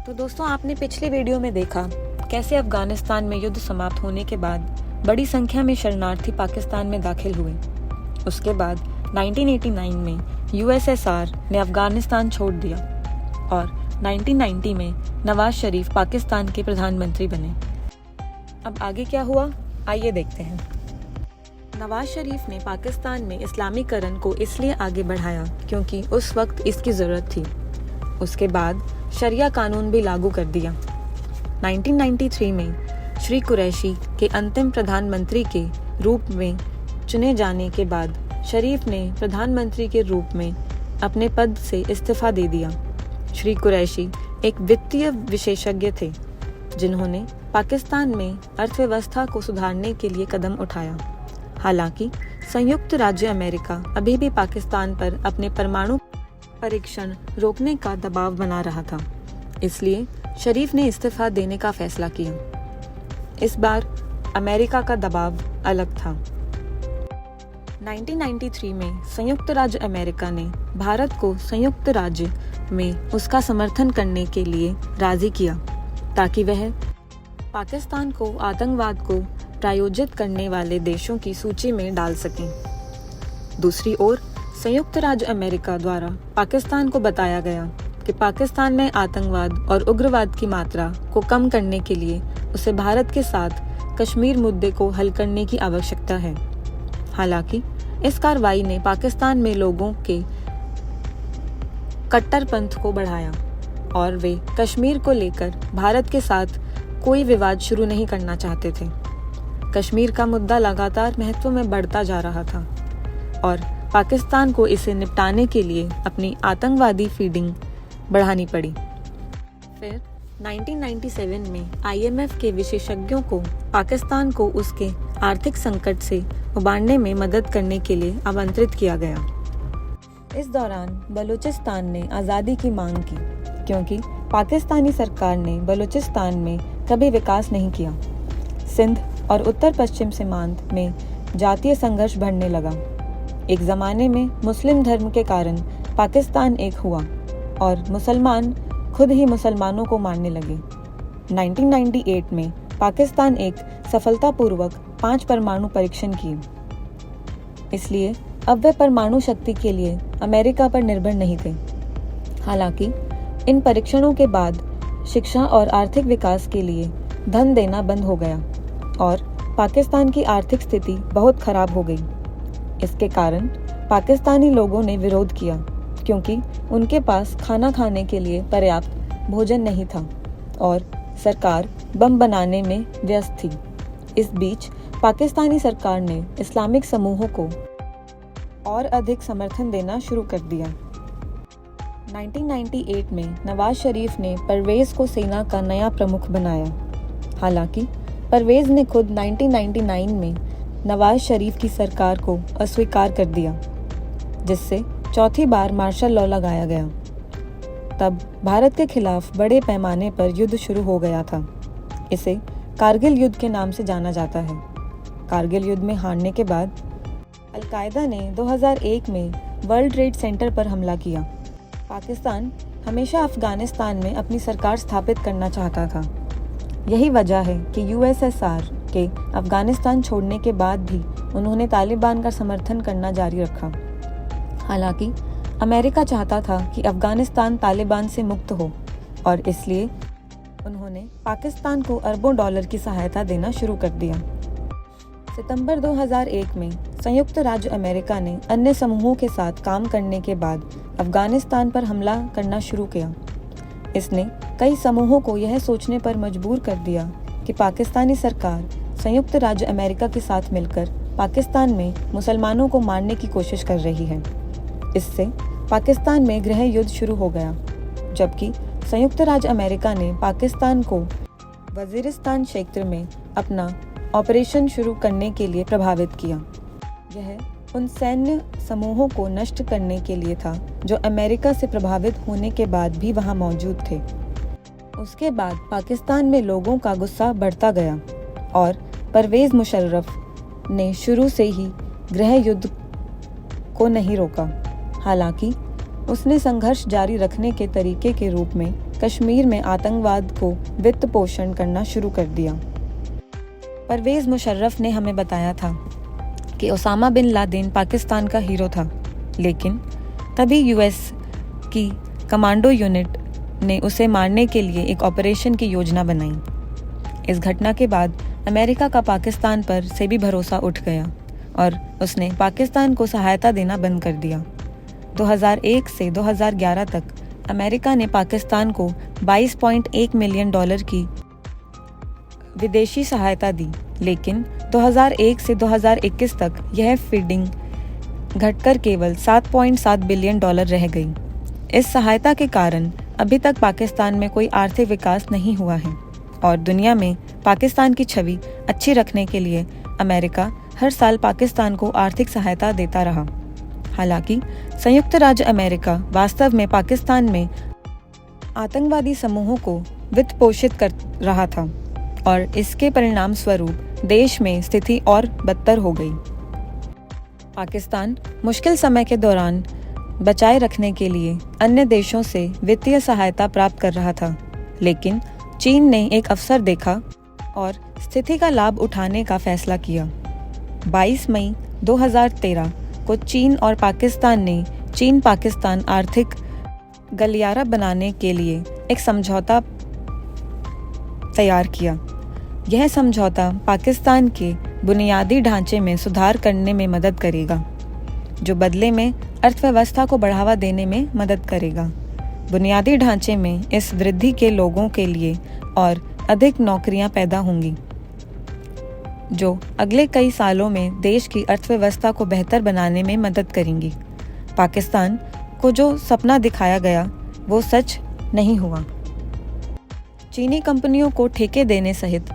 तो दोस्तों, आपने पिछले वीडियो में देखा कैसे अफगानिस्तान में युद्ध समाप्त होने के बाद बड़ी संख्या में शरणार्थी पाकिस्तान में दाखिल हुए। उसके बाद 1989 में यूएसएसआर ने अफगानिस्तान छोड़ दिया और 1990 में नवाज शरीफ पाकिस्तान के प्रधानमंत्री बने। अब आगे क्या हुआ, आइए देखते हैं। नवाज शरीफ ने पाकिस्तान में इस्लामीकरण को इसलिए आगे बढ़ाया क्योंकि उस वक्त इसकी ज़रूरत थी। उसके बाद शरिया कानून भी लागू कर दिया। 1993 में श्री कुरैशी के अंतिम प्रधानमंत्री के रूप में चुने जाने के बाद शरीफ ने प्रधानमंत्री के रूप में अपने पद से इस्तीफा दे दिया। श्री कुरैशी एक वित्तीय विशेषज्ञ थे जिन्होंने पाकिस्तान में अर्थव्यवस्था को सुधारने के लिए कदम उठाया। हालांकि संयुक्त राज्य अमेरिका अभी भी पाकिस्तान पर अपने परमाणु परीक्षण रोकने का दबाव बना रहा था, इसलिए शरीफ ने इस्तीफा देने का फैसला किया। इस बार अमेरिका का दबाव अलग था। 1993 में संयुक्त राज्य अमेरिका ने भारत को संयुक्त राज्य में उसका समर्थन करने के लिए राजी किया ताकि वह पाकिस्तान को आतंकवाद को प्रायोजित करने वाले देशों की सूची में डाल सकें। दूसरी ओर संयुक्त राज्य अमेरिका द्वारा पाकिस्तान को बताया गया कि पाकिस्तान में आतंकवाद और उग्रवाद की मात्रा को कम करने के लिए उसे भारत के साथ कश्मीर मुद्दे को हल करने की आवश्यकता है। हालांकि इस कार्रवाई ने पाकिस्तान में लोगों के कट्टरपंथ को बढ़ाया और वे कश्मीर को लेकर भारत के साथ कोई विवाद शुरू नहीं करना चाहते थे। कश्मीर का मुद्दा लगातार महत्व में बढ़ता जा रहा था और पाकिस्तान को इसे निपटाने के लिए अपनी आतंकवादी फीडिंग बढ़ानी पड़ी। फिर 1997 में आईएमएफ के विशेषज्ञों को पाकिस्तान को उसके आर्थिक संकट से उबारने में मदद करने के लिए आमंत्रित किया गया। इस दौरान बलूचिस्तान ने आज़ादी की मांग की क्योंकि पाकिस्तानी सरकार ने बलूचिस्तान में कभी विकास नहीं किया। सिंध और उत्तर पश्चिम सीमांत में जातीय संघर्ष बढ़ने लगा। एक ज़माने में मुस्लिम धर्म के कारण पाकिस्तान एक हुआ और मुसलमान खुद ही मुसलमानों को मारने लगे। 1998 में पाकिस्तान एक सफलतापूर्वक 5 परमाणु परीक्षण किए, इसलिए अब वे परमाणु शक्ति के लिए अमेरिका पर निर्भर नहीं थे। हालांकि इन परीक्षणों के बाद शिक्षा और आर्थिक विकास के लिए धन देना बंद हो गया और पाकिस्तान की आर्थिक स्थिति बहुत खराब हो गई। इसके कारण पाकिस्तानी लोगों ने विरोध किया क्योंकि उनके पास खाना खाने के लिए पर्याप्त भोजन नहीं था और सरकार बम बनाने में व्यस्त थी। इस बीच पाकिस्तानी सरकार ने इस्लामिक समूहों को और अधिक समर्थन देना शुरू कर दिया। 1998 में नवाज शरीफ ने परवेज़ को सेना का नया प्रमुख बनाया। हालांकि परवेज़ ने खुद 1999 में नवाज शरीफ की सरकार को अस्वीकार कर दिया, जिससे चौथी बार मार्शल लॉ लगाया गया। तब भारत के खिलाफ बड़े पैमाने पर युद्ध शुरू हो गया था। इसे कारगिल युद्ध के नाम से जाना जाता है। कारगिल युद्ध में हारने के बाद अल-कायदा ने 2001 में वर्ल्ड ट्रेड सेंटर पर हमला किया। पाकिस्तान हमेशा अफगानिस्तान में अपनी सरकार स्थापित करना चाहता था। यही वजह है कि यूएसएसआर के अफगानिस्तान छोड़ने के बाद भी उन्होंने तालिबान का समर्थन करना जारी रखा। हालांकि अमेरिका चाहता था कि अफगानिस्तान तालिबान से मुक्त हो और इसलिए उन्होंने पाकिस्तान को अरबों डॉलर की सहायता देना शुरू कर दिया। सितंबर 2001 में संयुक्त राज्य अमेरिका ने अन्य समूहों के साथ काम करने के बाद अफगानिस्तान पर हमला करना शुरू किया। इसने कई समूहों को यह सोचने पर मजबूर कर दिया कि पाकिस्तानी सरकार संयुक्त राज्य अमेरिका के साथ मिलकर पाकिस्तान में मुसलमानों को मारने की कोशिश कर रही है। इससे पाकिस्तान में गृह युद्ध शुरू हो गया, जबकि संयुक्त राज्य अमेरिका ने पाकिस्तान को वजीरिस्तान क्षेत्र में अपना ऑपरेशन शुरू करने के लिए प्रभावित किया। यह उन सैन्य समूहों को नष्ट करने के लिए था जो अमेरिका से प्रभावित होने के बाद भी वहां मौजूद थे। उसके बाद पाकिस्तान में लोगों का गुस्सा बढ़ता गया और परवेज़ मुशर्रफ ने शुरू से ही गृह युद्ध को नहीं रोका। हालांकि उसने संघर्ष जारी रखने के तरीके के रूप में कश्मीर में आतंकवाद को वित्त पोषण करना शुरू कर दिया। परवेज़ मुशर्रफ ने हमें बताया था कि ओसामा बिन लादेन पाकिस्तान का हीरो था, लेकिन तभी यूएस की कमांडो यूनिट ने उसे मारने के लिए एक ऑपरेशन की योजना बनाई। इस घटना के बाद अमेरिका का पाकिस्तान पर से भी भरोसा उठ गया और उसने पाकिस्तान को सहायता देना बंद कर दिया। 2001 से 2011 तक अमेरिका ने पाकिस्तान को $22.1 मिलियन की विदेशी सहायता दी, लेकिन 2001 से 2021 तक यह फंडिंग घटकर केवल $7.7 बिलियन रह गई। इस सहायता के कारण अभी तक पाकिस्तान में कोई आर्थिक विकास नहीं हुआ है और दुनिया में पाकिस्तान की छवि अच्छी रखने के लिए अमेरिका हर साल पाकिस्तान को आर्थिक सहायता देता रहा। हालांकि संयुक्त राज्य अमेरिका वास्तव में पाकिस्तान में आतंकवादी समूहों को वित्त पोषित कर रहा था और इसके परिणाम स्वरूप देश में स्थिति और बदतर हो गई। पाकिस्तान मुश्किल समय के दौरान बचाए रखने के लिए अन्य देशों से वित्तीय सहायता प्राप्त कर रहा था, लेकिन चीन ने एक अवसर देखा और स्थिति का लाभ उठाने का फैसला किया। 22 मई 2013 को चीन और पाकिस्तान ने चीन पाकिस्तान आर्थिक गलियारा बनाने के लिए एक समझौता तैयार किया। यह समझौता पाकिस्तान के बुनियादी ढांचे में सुधार करने में मदद करेगा, जो बदले में अर्थव्यवस्था को बढ़ावा देने में मदद करेगा। बुनियादी ढांचे में इस वृद्धि के लोगों के लिए और अधिक नौकरियां पैदा होंगी, जो अगले कई सालों में देश की अर्थव्यवस्था को बेहतर बनाने में मदद करेंगी। पाकिस्तान को जो सपना दिखाया गया वो सच नहीं हुआ। चीनी कंपनियों को ठेके देने सहित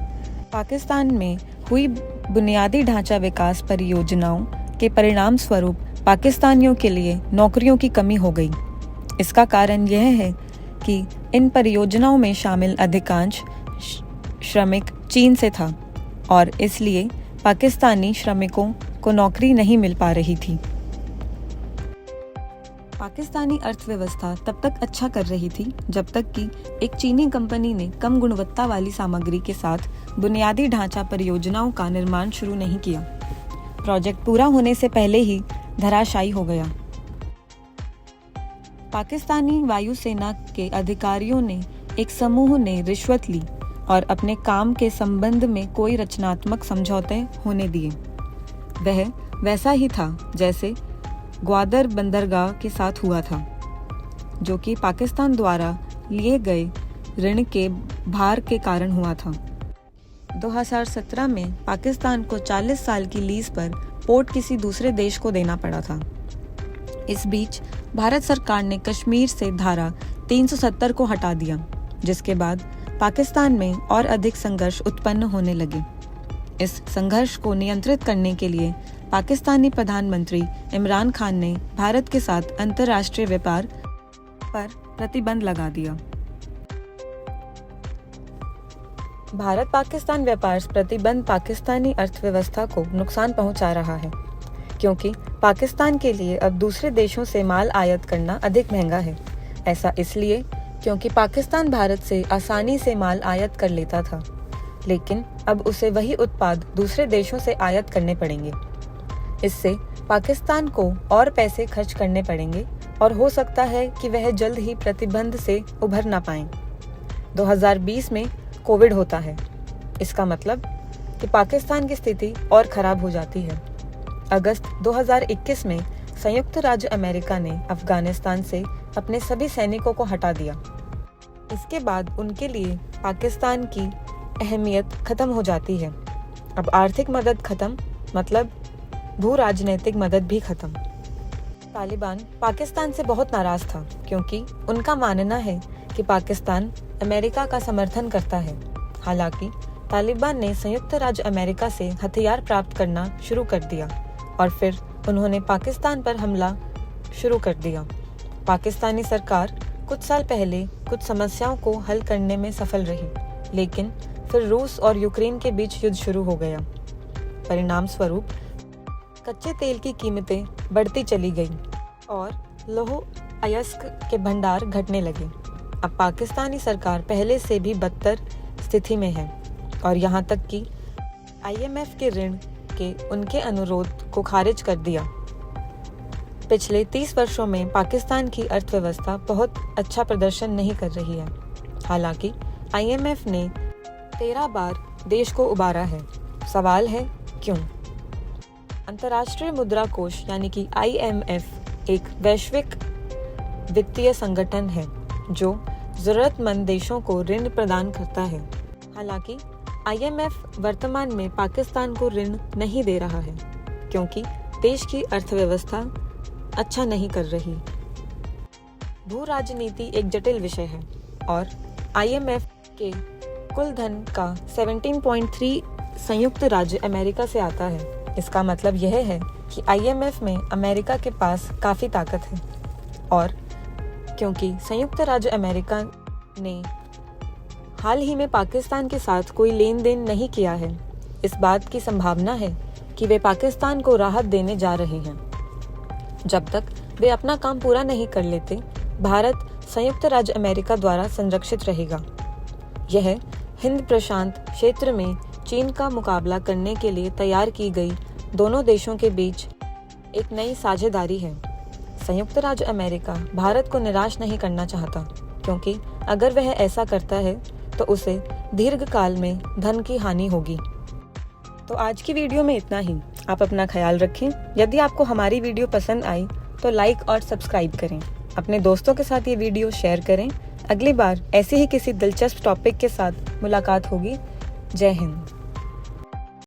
पाकिस्तान में हुई बुनियादी ढांचा विकास परियोजनाओं के परिणाम स्वरूप पाकिस्तानियों के लिए नौकरियों की कमी हो गई। इसका कारण यह है कि इन परियोजनाओं में शामिल अधिकांश श्रमिक चीन से था और इसलिए पाकिस्तानी श्रमिकों को नौकरी नहीं मिल पा रही थी। पाकिस्तानी अर्थव्यवस्था तब तक अच्छा कर रही थी जब तक कि एक चीनी कंपनी ने कम गुणवत्ता वाली सामग्री के साथ बुनियादी ढांचा परियोजनाओं का निर्माण शुरू नहीं किया। प्रोजेक्ट पूरा होने से पहले ही धराशायी हो गया। पाकिस्तानी वायुसेना के अधिकारियों ने एक समूह ने रिश्वत ली और अपने काम के संबंध में कोई रचनात्मक समझौते होने दिए। वह वैसा ही था जैसे ग्वादर बंदरगाह के साथ हुआ था, जो कि पाकिस्तान द्वारा लिए गए ऋण के भार के कारण हुआ था। 2017 में पाकिस्तान को 40 साल की लीज पर पोर्ट किसी दूसरे देश को देना पड़ा था। इस बीच भारत सरकार ने कश्मीर से धारा 370 को हटा दिया, जिसके बाद पाकिस्तान में और अधिक संघर्ष उत्पन्न होने लगे। इस संघर्ष को नियंत्रित करने के लिए पाकिस्तानी प्रधानमंत्री इमरान खान ने भारत के साथ अंतर्राष्ट्रीय व्यापार पर प्रतिबंध लगा दिया। भारत पाकिस्तान व्यापार प्रतिबंध पाकिस्तानी अर्थव्यवस्था को नुकसान पहुंचा रहा है, क्योंकि पाकिस्तान के लिए अब दूसरे देशों से माल आयात करना अधिक महंगा है। ऐसा इसलिए क्योंकि पाकिस्तान भारत से आसानी से माल आयात कर लेता था, लेकिन अब उसे वही उत्पाद दूसरे देशों से आयात करने पड़ेंगे। इससे पाकिस्तान को और पैसे खर्च करने पड़ेंगे और हो सकता है कि वह जल्द ही प्रतिबंध से उभर ना पाएं। 2020 में कोविड होता है। इसका मतलब कि पाकिस्तान की स्थिति और खराब हो जाती है। अगस्त 2021 में संयुक्त राज्य अमेरिका ने अफगानिस्तान से अपने सभी सैनिकों को हटा दिया। इसके बाद उनके लिए पाकिस्तान की अहमियत खत्म हो जाती है। अब आर्थिक मदद खत्म, मतलब भू राजनीतिक मदद भी खत्म। तालिबान पाकिस्तान से बहुत नाराज था, क्योंकि उनका मानना है कि पाकिस्तान अमेरिका का समर्थन करता है। हालांकि तालिबान ने संयुक्त राज्य अमेरिका से हथियार प्राप्त करना शुरू कर दिया और फिर उन्होंने पाकिस्तान पर हमला शुरू कर दिया। पाकिस्तानी सरकार कुछ साल पहले कुछ समस्याओं को हल करने में सफल रही, लेकिन फिर रूस और यूक्रेन के बीच युद्ध शुरू हो गया। परिणाम स्वरूप कच्चे तेल की कीमतें बढ़ती चली गईं और लौह अयस्क के भंडार घटने लगे। अब पाकिस्तानी सरकार पहले से भी बदतर स्थिति में है और यहाँ तक कि IMF के ऋण के उनके अनुरोध को खारिज कर दिया। पिछले 30 वर्षों में पाकिस्तान की अर्थव्यवस्था बहुत अच्छा प्रदर्शन नहीं कर रही है। हालांकि IMF ने 13 बार देश को उबारा है। सवाल है क्यों? अंतर्राष्ट्रीय मुद्रा कोष यानी कि IMF एक वैश्विक वित्तीय संगठन है जो जरूरतमंद देशों को ऋण प्रदान करता है। हालांकि IMF वर्तमान में पाकिस्तान को ऋण नहीं दे रहा है क्योंकि देश की अर्थव्यवस्था अच्छा नहीं कर रही। भू राजनीति एक जटिल विषय है और IMF के कुल धन का 17.3 संयुक्त राज्य अमेरिका से आता है। इसका मतलब यह है कि IMF में अमेरिका के पास काफ़ी ताकत है और क्योंकि संयुक्त राज्य अमेरिका ने हाल ही में पाकिस्तान के साथ कोई लेन देन नहीं किया है, इस बात की संभावना है कि वे पाकिस्तान को राहत देने जा रहे हैं। जब तक वे अपना काम पूरा नहीं कर लेते, भारत संयुक्त राज्य अमेरिका द्वारा संरक्षित रहेगा। यह हिंद प्रशांत क्षेत्र में चीन का मुकाबला करने के लिए तैयार की गई दोनों देशों के बीच एक नई साझेदारी है। संयुक्त राज्य अमेरिका भारत को निराश नहीं करना चाहता क्योंकि अगर वह ऐसा करता है तो उसे दीर्घकाल में धन की हानि होगी। तो आज की वीडियो में इतना ही। आप अपना ख्याल रखें। यदि आपको हमारी वीडियो पसंद आई तो लाइक और सब्सक्राइब करें। अपने दोस्तों के साथ ये वीडियो शेयर करें। अगली बार ऐसे ही किसी दिलचस्प टॉपिक के साथ मुलाकात होगी। जय हिंद।